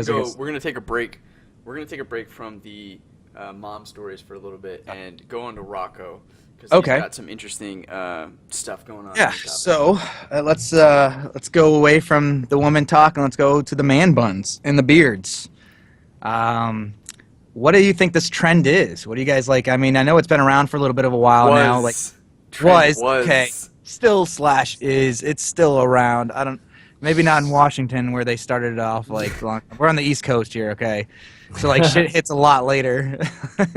We're gonna take a break. We're gonna take a break from the mom stories for a little bit and go on to Rocco because he's got some interesting stuff going on. Yeah. So let's go away from the woman talk and let's go to the man buns and the beards. What do you think this trend is? What do you guys like? I mean, I know it's been around for a little bit of a while now. Like, was okay. Still slash is. It's still around. I don't. Maybe not in Washington where they started it off. Like, we're on the East Coast here. Okay. So like shit hits a lot later.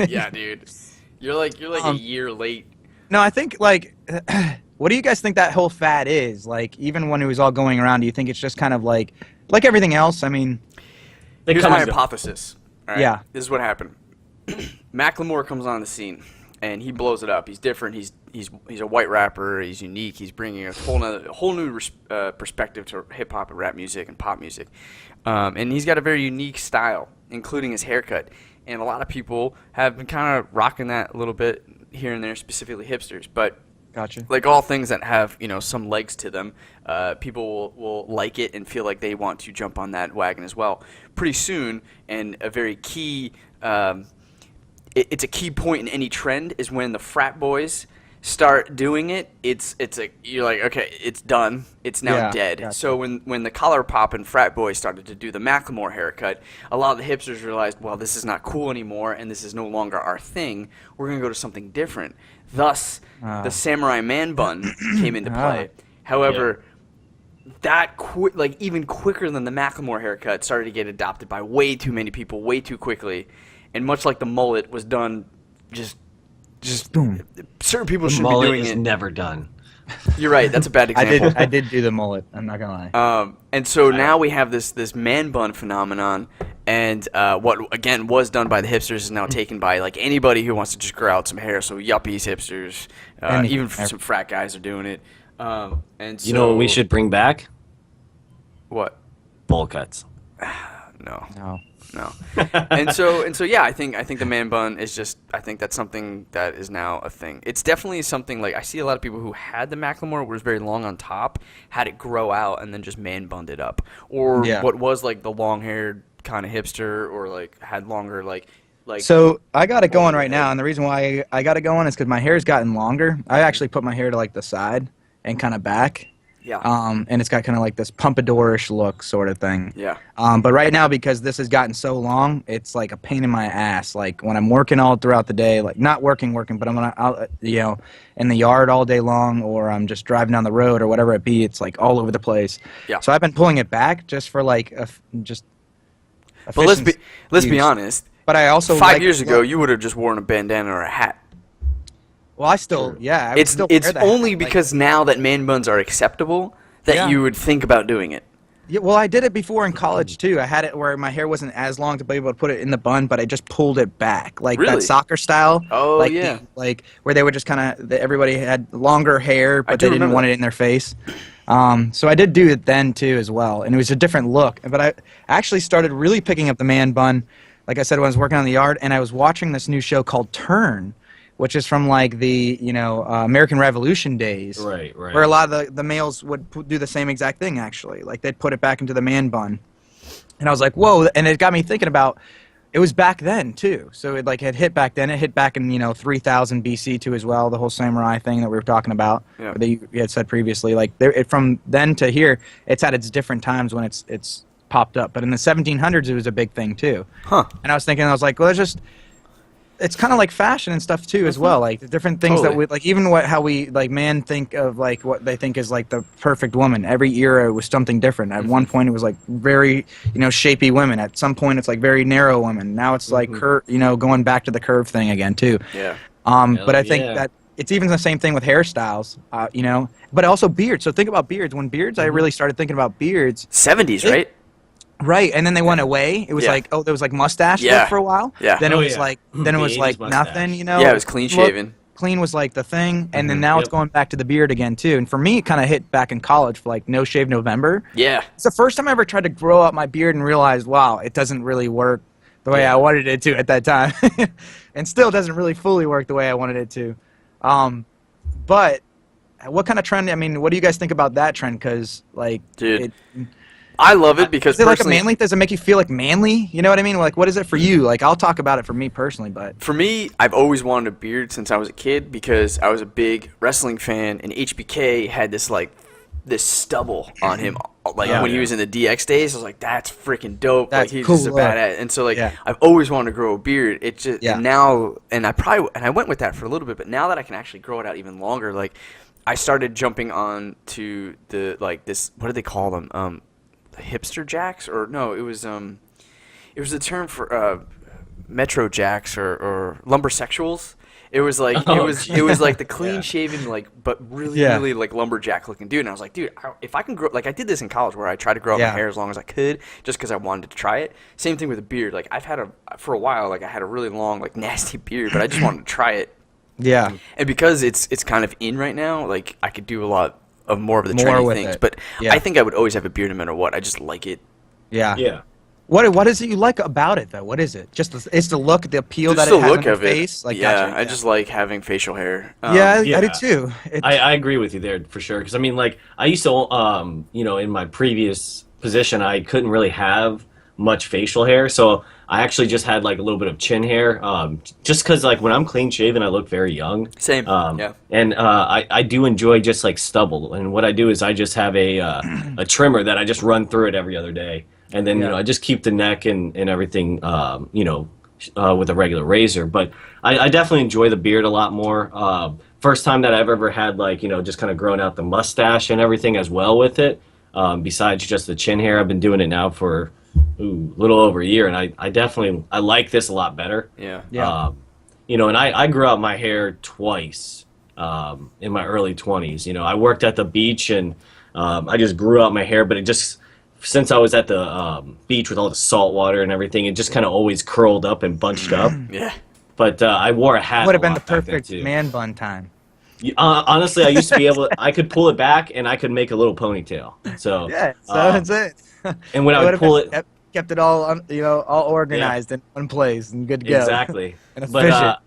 Yeah, dude. You're like a year late. No, I think like. What do you guys think that whole fad is? Like, even when it was all going around, do you think it's just kind of like everything else? I mean, here's my hypothesis. All right? Yeah. This is what happened. Macklemore comes on the scene, and he blows it up. He's different. He's a white rapper. He's unique. He's bringing a whole new perspective to hip hop and rap music and pop music. And he's got a very unique style, including his haircut. And a lot of people have been kind of rocking that a little bit here and there, specifically hipsters. But gotcha. Like all things that have some legs to them, people will like it and feel like they want to jump on that wagon as well. Pretty soon, and a very key, it's a key point in any trend is when the frat boys start doing it. You're like, okay, it's done. It's now dead. Gotcha. So when the collar pop and frat boys started to do the Macklemore haircut, a lot of the hipsters realized, well, this is not cool anymore, and this is no longer our thing. We're gonna go to something different. Thus, the samurai man bun came into play. However, even quicker than the Macklemore haircut, started to get adopted by way too many people, way too quickly, and much like the mullet was done, just boom. Certain people should be doing it. Mullet is never done. You're right. That's a bad example. I did do the mullet. I'm not gonna lie. And so now we have this man bun phenomenon, and what again was done by the hipsters is now taken by like anybody who wants to just grow out some hair. So yuppies, hipsters, even some frat guys are doing it. And so, you know what we should bring back? What? Bowl cuts. No. and so yeah, I think the man bun is just, I think that's something that is now a thing. It's definitely something like I see a lot of people who had the Macklemore, was very long on top, had it grow out and then just man bunned it up, or what was like the long haired kind of hipster, or like had longer like. So I got it going right now, and the reason why I got it going is because my hair's gotten longer. I actually put my hair to like the side and kind of back. Yeah. And it's got kind of like this pompadour-ish look sort of thing. Yeah. But right now, because this has gotten so long, it's like a pain in my ass. Like when I'm working all throughout the day, like not working, but I'm out, in the yard all day long, or I'm just driving down the road or whatever it be. It's like all over the place. Yeah. So I've been pulling it back just for like just. But let's be honest. But I also 5 years ago, you would have just worn a bandana or a hat. Well, I still, I would still it's wear only hat. because now that man buns are acceptable that you would think about doing it. Yeah, well, I did it before in college too. I had it where my hair wasn't as long to be able to put it in the bun, but I just pulled it back, like that soccer style. Oh, like yeah. Like where they would just kind of, everybody had longer hair, but they didn't want it in their face. So I did do it then too as well, and it was a different look. But I actually started really picking up the man bun, like I said, when I was working on the yard, and I was watching this new show called Turn, which is from like the American Revolution days, right, where a lot of the males would do the same exact thing. Actually, like they'd put it back into the man bun, and I was like, whoa! And it got me thinking about it was back then too. So it hit back then. It hit back in 3000 BC too as well. The whole samurai thing that we were talking about, that you had said previously. Like from then to here, it's had its different times when it's popped up. But in the 1700s, it was a big thing too. Huh? And I was thinking, well, it's kind of like fashion and stuff too as well, like the different things that we like, even how we like men think of like what they think is like the perfect woman. Every era was something different. At one point it was like very shapy women. At some point it's like very narrow women. Now it's like going back to the curve thing again too. Yeah. But I think that it's even the same thing with hairstyles, but also beards. So think about beards. When beards, I really started thinking about beards. 70s, right? Right, and then they went away. It was like, there was like mustache look for a while. Yeah. Then it was like, nothing, Yeah, it was clean shaven. Clean was like the thing, and then now it's going back to the beard again too. And for me, it kind of hit back in college for like No Shave November. Yeah. It's the first time I ever tried to grow out my beard and realized, wow, it doesn't really work the way I wanted it to at that time, and still doesn't really fully work the way I wanted it to. But what kind of trend? I mean, what do you guys think about that trend? Because like, dude. I love it because Is it like a personally, manly? Does it make you feel like manly? You know what I mean? Like, what is it for you? Like, I'll talk about it for me personally, but for me, I've always wanted a beard since I was a kid because I was a big wrestling fan, and HBK had this stubble on him, like Yeah. when he was in the DX days. I was like, that's freaking dope. That's like he's cool just a look. badass. And so like Yeah. I've always wanted to grow a beard. It just Yeah. and now and I went with that for a little bit, but now that I can actually grow it out even longer, like I started jumping on to the like this, what do they call them? The hipster jacks, or no, it was the term for metro jacks or lumbersexuals. It was like it was like the clean shaven, like, but really like lumberjack looking dude. And I was like, dude, if I can grow, like I did this in college where I tried to grow out my hair as long as I could just because I wanted to try it. Same thing with a beard. Like I've had for a while, like I had a really long, like nasty beard, but I just wanted to try it. yeah. And because it's kind of in right now, like I could do a lot of more of the More trendy with things. it. But Yeah. I think I would always have a beard no matter what. I just like it. Yeah. Yeah. What is it you like about it though? What is it? It's the look, the appeal Just that the it has look on your of it. face. Like, yeah, gotcha, I just like having facial hair. I Yeah. do too. I agree with you there for sure. Because I mean, like I used to, in my previous position, I couldn't really have much facial hair, so I actually just had like a little bit of chin hair. Just because like when I'm clean shaven, I look very young. Same. Yeah. And I do enjoy just like stubble. And what I do is I just have a trimmer that I just run through it every other day. And then, I just keep the neck and everything, with a regular razor. But I definitely enjoy the beard a lot more. First time that I've ever had, like, just kind of grown out the mustache and everything as well with it. Besides just the chin hair, I've been doing it now for a little over a year. And I like this a lot better. Yeah. Yeah. And I grew out my hair twice in my early 20s. I worked at the beach and I just grew out my hair, but it just, since I was at the beach with all the salt water and everything, it just kind of always curled up and bunched up. Yeah. But I wore a hat. Would have been the a lot back then, perfect too. man bun time. Honestly, I used to be able to, I could pull it back and I could make a little ponytail. So Yeah, so that's it. and when I would would've pull been- it, kept it all all organized in one place and good to go. exactly. And But efficient.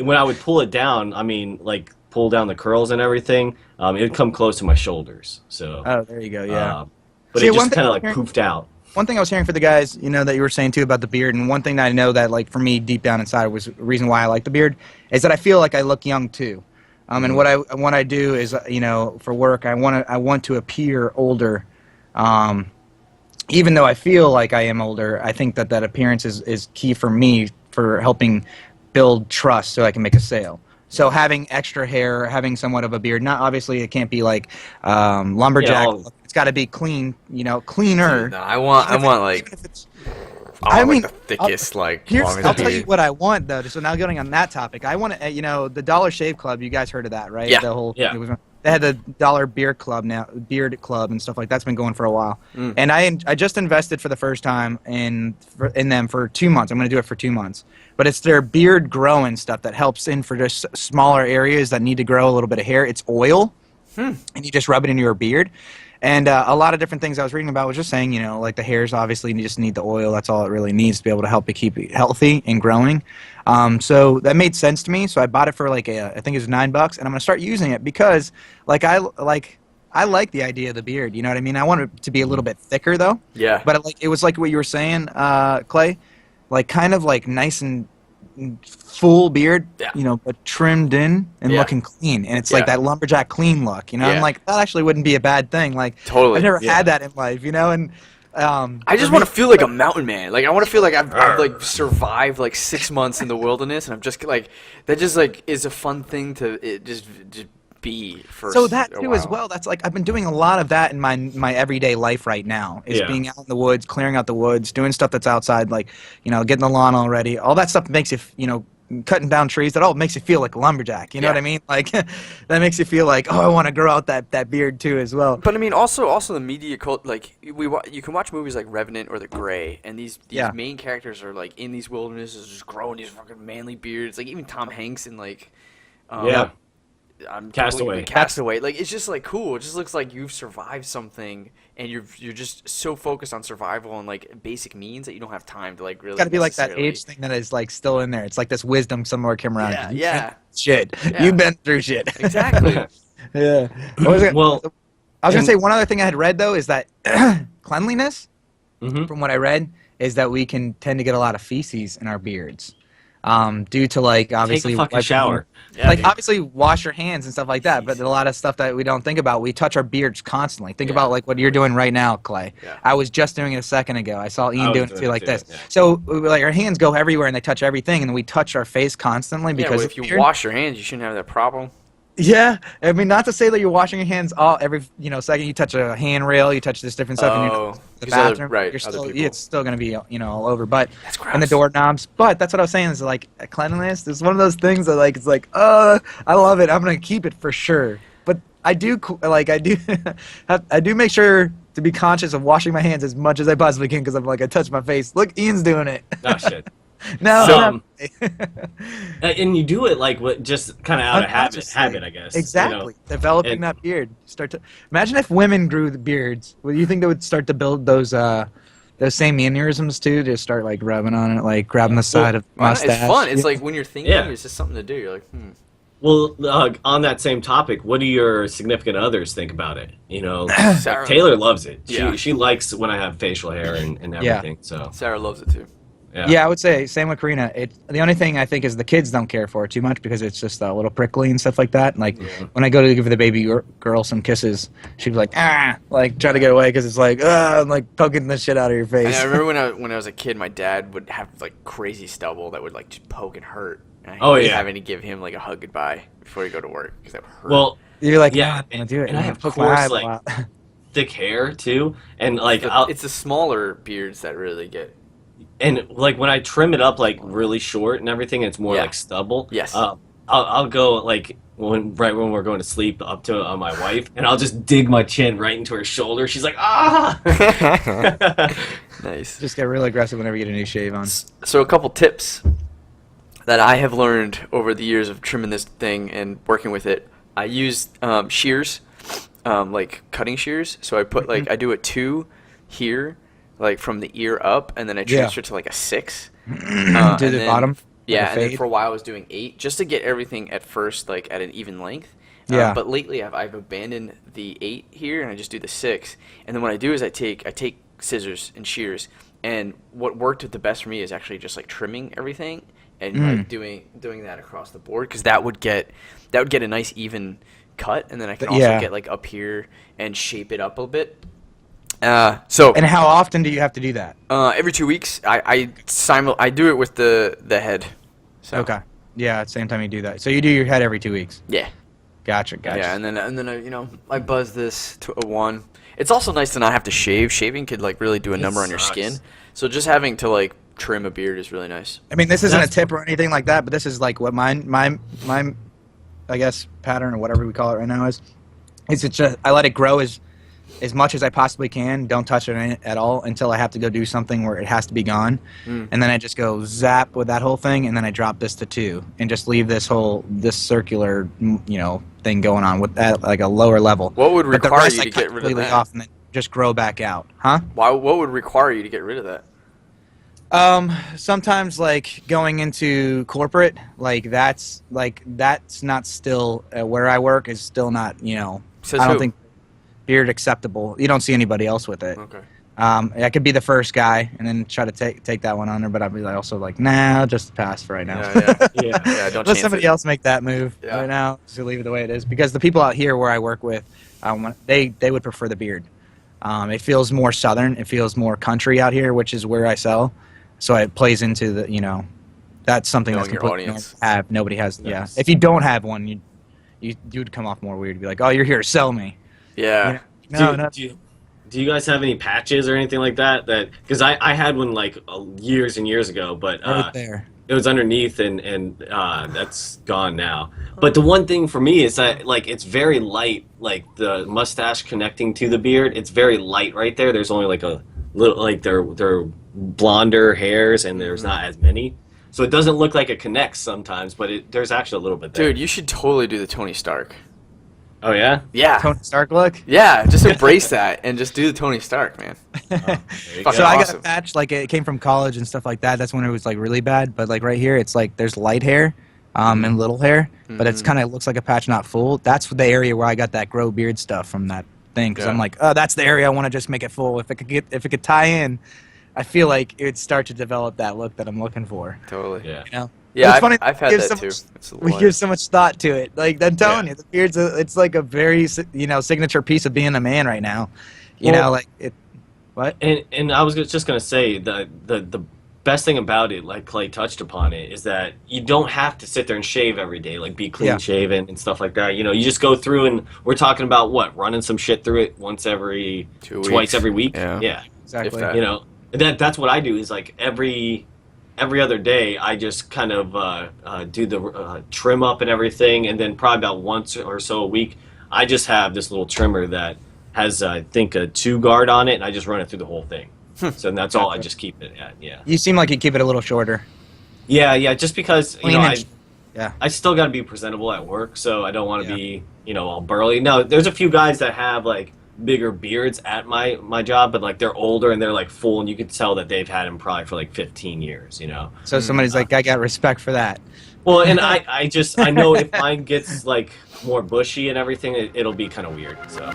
when I would pull it down, I mean, like pull down the curls and everything, it would come close to my shoulders. So, Oh, there you go. Yeah. but See, it one just thing kind of I'm like hearing- poofed out. One thing I was hearing for the guys, that you were saying too about the beard, and one thing that I know that, like, for me deep down inside was the reason why I like the beard, is that I feel like I look young too. And what I do is, for work, I want to appear older. Even though I feel like I am older, I think that appearance is key for me for helping build trust so I can make a sale. So having extra hair, having somewhat of a beard, not obviously it can't be like lumberjack. Yeah, It's got to be clean, cleaner. No, I want like Even if it's- I mean, like the thickest Here's, longest I'll tell you beard. what I want though. So now going on that topic, I want to, the Dollar Shave Club. You guys heard of that, right? Yeah. The whole Yeah. they had the Dollar Beard Club now, Beard Club and stuff like that's been going for a while. And I just invested for the first time in them for 2 months. I'm going to do it for 2 months. But it's their beard growing stuff that helps in for just smaller areas that need to grow a little bit of hair. It's oil, and you just rub it into your beard. And a lot of different things I was reading about was just saying, like the hairs obviously you just need the oil. That's all it really needs to be able to help it keep it healthy and growing. So that made sense to me. So I bought it for I think it was $9, and I'm gonna start using it because I like the idea of the beard. You know what I mean? I want it to be a little bit thicker though. Yeah. But it was like what you were saying, Clay, like kind of like nice and full beard, Yeah. but trimmed in and Yeah. looking clean. And it's like Yeah. that lumberjack clean look, I'm Yeah. like, that actually wouldn't be a bad thing. Like, Totally. I've never Yeah. had that in life, and I just want to feel like a mountain man. Like I want to feel like I've like survived like 6 months in the wilderness, and I'm just like that. Just like is a fun thing to just be for. So that a too as while. well. That's like I've been doing a lot of that in my everyday life right now. Is Yeah. being out in the woods, clearing out the woods, doing stuff that's outside, like getting the lawn all ready. All that stuff makes you cutting down trees. That all makes you feel like a lumberjack. You know Yeah. what I mean? Like that makes you feel like I want to grow out that beard too as well. But I mean, also the media cult. Like you can watch movies like Revenant or The Gray, and these Yeah. main characters are like in these wildernesses, just growing these fucking manly beards. Like even Tom Hanks in like. Yeah. I'm Castaway. completely Castaway. Like it's just like cool. It just looks like you've survived something, and you're just so focused on survival and like basic means that you don't have time to like really. Got to be like that necessarily- age thing that is like still in there. It's like this wisdom somewhere came around. Yeah, You've yeah. been shit. Yeah. You've been through shit. Exactly. Yeah. What was it? Well, I was gonna and- say one other thing I had read though is that cleanliness, from what I read, is that we can tend to get a lot of feces in our beards. Due to like obviously Take a fucking shower. Yeah, like dude. obviously wash your hands and stuff like that, but a lot of stuff that we don't think about, we touch our beards constantly. Think about like what you're doing right now, Clay. Yeah. I was just doing it a second ago. I saw Ian was doing it doing too, it like too, this. yeah. So like our hands go everywhere and they touch everything, and then we touch our face constantly Yeah, because well, of if you beard. wash your hands, you shouldn't have that problem. Yeah, I mean, not to say that you're washing your hands all every second you touch a handrail, you touch this different stuff in Oh, the 'cause other- bathroom. right, You're other still, people. it's still gonna be all over. But That's and the gross. doorknobs. But that's what I was saying is like cleanliness is one of those things that like it's like I love it. I'm gonna keep it for sure. But I do I do make sure to be conscious of washing my hands as much as I possibly can because I'm like I touch my face. Look, Ian's doing it. Oh shit. No, So- no. And you do it like what, just kind of out of habit, I guess. Exactly. Developing And- that beard. Start to imagine if women grew the beards. Would you think they would start to build those same mannerisms too? To start like rubbing on it, like grabbing the side of the Why not? mustache. It's fun. It's like when you're thinking, Yeah. it's just something to do. You're like, Well, on that same topic, what do your significant others think about it? Sarah, Taylor loves it. Yeah. She likes when I have facial hair and everything. So Sarah loves it too. Yeah, I would say same with Karina. The only thing I think is the kids don't care for it too much because it's just a little prickly and stuff like that. Like when I go to give the baby girl some kisses, she'd be like like try to get away because it's like I'm like poking the shit out of your And face. I remember when I was a kid, my dad would have like crazy stubble that would like just poke and hurt. And I hated having to give him like a hug goodbye before you go to work because that would hurt. well, You're like yeah, I'm gonna do it. and I I'm have gonna poke my eye coarse a lot. thick hair too, and like it's the smaller beards that really get. and like when I trim it up like really short and everything, it's more Yeah. like stubble. Yes. I'll go like right when we're going to sleep up to my wife, and I'll just dig my chin right into her shoulder. She's like, ah. Nice. Just get real aggressive whenever you get a new shave on. So a couple tips that I have learned over the years of trimming this thing and working with it. I use shears, like cutting shears. So I put I do a 2 here, like from the ear up, and then I transfer to like a 6. To and the then- bottom. Yeah, like a and then fade? for a while I was doing 8 just to get everything at first like at an even length. Yeah. But lately I've abandoned the 8 here and I just do the 6. And then what I do is I take scissors and shears, and what worked the best for me is actually just like trimming everything and like doing that across the board because that would get a nice even cut, and then I can also get like up here and shape it up a bit. So And how often do you have to do that? every 2 weeks I do it with the head. So, Okay. Yeah, at the same time you do that. So you do your head every 2 weeks. Yeah. Gotcha. Yeah, and then I buzz this to a 1. It's also nice to not have to shave. Shaving could like really do a number on your sucks. skin. So just having to like trim a beard is really nice. I mean, this isn't a That's- tip or anything like that, but this is like what my I guess pattern or whatever we call it right now is. It's just I let it grow as much as I possibly can. Don't touch it at all until I have to go do something where it has to be gone, and then I just go zap with that whole thing, and then I drop this to 2, and just leave this circular thing going on with that like a lower level. What would But the require rest you I to cut get rid of completely that? off and then just grow back out, huh? What would require you to get rid of that? Sometimes like going into corporate, like that's not still where I work is still not, Says I don't who? think beard acceptable. You don't see anybody else with it. Okay. I could be the first guy and then try to take that one under, but I'd be also like, nah, I'll just pass for right now. Yeah, don't Let chance somebody it. else make that move Yeah. right now. Just leave it the way it is, because the people out here where I work with, they would prefer the beard. It feels more southern. It feels more country out here, which is where I sell. So it plays into the, that's something Knowing that's your completely audience. normal to have. Nobody has. Yeah. Nice. If you don't have one, you'd come off more weird. You'd be like, oh, you're here to sell me. Yeah. No. Do you guys have any patches or anything like that? Because I had one like years and years ago, but Right there. it was underneath and that's gone now. But the one thing for me is that like it's very light, like the mustache connecting to the beard. It's very light right there. There's only like a little, like they're blonder hairs, and there's not as many. So it doesn't look like it connects sometimes, but there's actually a little bit there. Dude, you should totally do the Tony Stark. Oh yeah. Yeah. Tony Stark look. Yeah, just embrace that and just do the Tony Stark, man. There you Fuck go. So I got awesome. a patch, like it came from college and stuff like that. That's when it was like really bad. But like right here, it's like there's light hair, and little hair, but it's kind of looks like a patch, not full. That's the area where I got that grow beard stuff from that thing because Yeah. I'm like, oh, that's the area I want to just make it full. If it could tie in, I feel like it would start to develop that look that I'm looking for. Totally. Yeah. You know? Yeah, It's funny I've we had give that so too. much- It's We give so much thought to it. Like I'm telling Yeah. you, the beard's it's like a very signature piece of being a man right now. You Well, know, like it. What? And I was just gonna say the best thing about it, like Clay touched upon it, is that you don't have to sit there and shave every day, like be clean Yeah. shaven and stuff like that. You know, you just go through and we're talking about what, running some shit through it twice weeks. every week. Yeah. Yeah. Exactly. that. You know, that's what I do is like every other day I just kind of do the trim up and everything, and then probably about once or so a week I just have this little trimmer that has I think a 2 guard on it, and I just run it through the whole thing. So that's all I just keep it at. Yeah. You seem like you keep it a little shorter. Yeah, just because you Clean know and yeah. I still got to be presentable at work, so I don't want to be all burly. No, there's a few guys that have like bigger beards at my job, but like they're older and they're like full, and you could tell that they've had them probably for like 15 years. You know. So somebody's like, I got respect for that. Well, and I know if mine gets like more bushy and everything, it'll be kind of weird. So.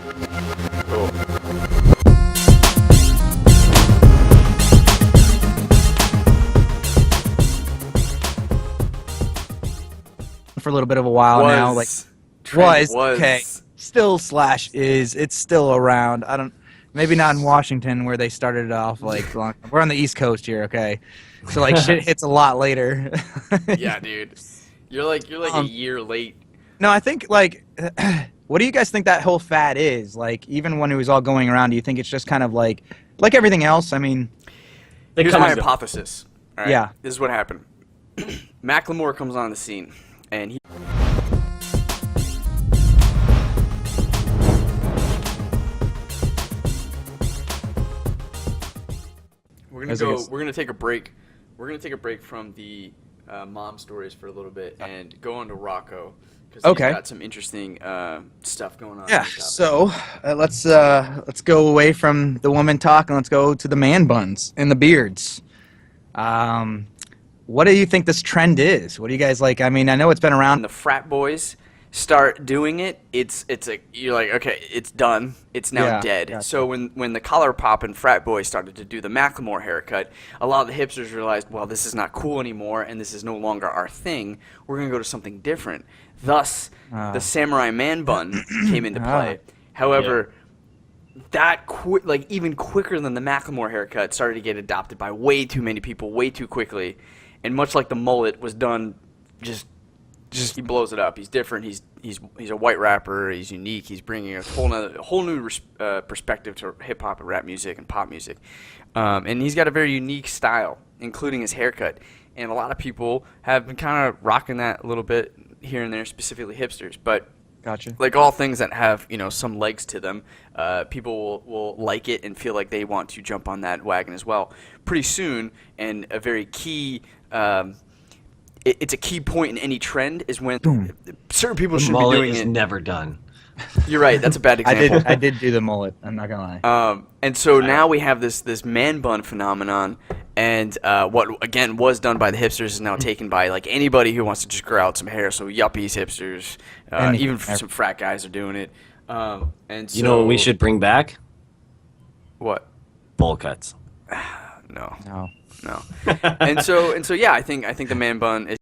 Cool. For a little bit of a while now, like Trend was okay. Still slash is it's still around. I don't maybe not in Washington where they started it off like long. We're on the East Coast here, okay? So like shit hits a lot later. Yeah, dude. You're like a year late. No, I think like what do you guys think that whole fad is? Like even when it was all going around, do you think it's just kind of like everything else? I mean, They Here's come my and go. hypothesis. All right? Yeah. This is what happened. Macklemore comes on the scene, and he. We're gonna take a break. We're gonna take a break from the mom stories for a little bit and go on to Rocco because Okay. he's got some interesting stuff going on. yeah. on the topic. So let's go away from the woman talk and let's go to the man buns and the beards. What do you think this trend is? What do you guys like? I mean, I know it's been when around. the frat boys start doing it, you're like, okay, it's done. It's now Yeah, dead. gotcha. So when the collar pop and frat boys started to do the Macklemore haircut, a lot of the hipsters realized, well, this is not cool anymore, and this is no longer our thing. We're gonna go to something different. Thus, the samurai man bun came into play. However, even quicker than the Macklemore haircut started to get adopted by way too many people way too quickly, and much like the mullet was done, just he blows it up. He's different. He's a white rapper. He's unique. He's bringing a whole new perspective to hip hop and rap music and pop music, and he's got a very unique style, including his haircut. And a lot of people have been kind of rocking that a little bit here and there, specifically hipsters. But Gotcha. like all things that have some legs to them, people will like it and feel like they want to jump on that wagon as well. Pretty soon, and a very key. It's a key point in any trend is when certain people should be Mullet doing is it. never done. You're right. That's a bad example. I did do the mullet. I'm not gonna lie. And so now we have this man bun phenomenon, and what again was done by the hipsters is now taken by like anybody who wants to just grow out some hair. So yuppies, hipsters, even some frat guys are doing it. And so, You know what we should bring back? What? Bowl cuts. No. No. No. and so yeah, I think the man bun is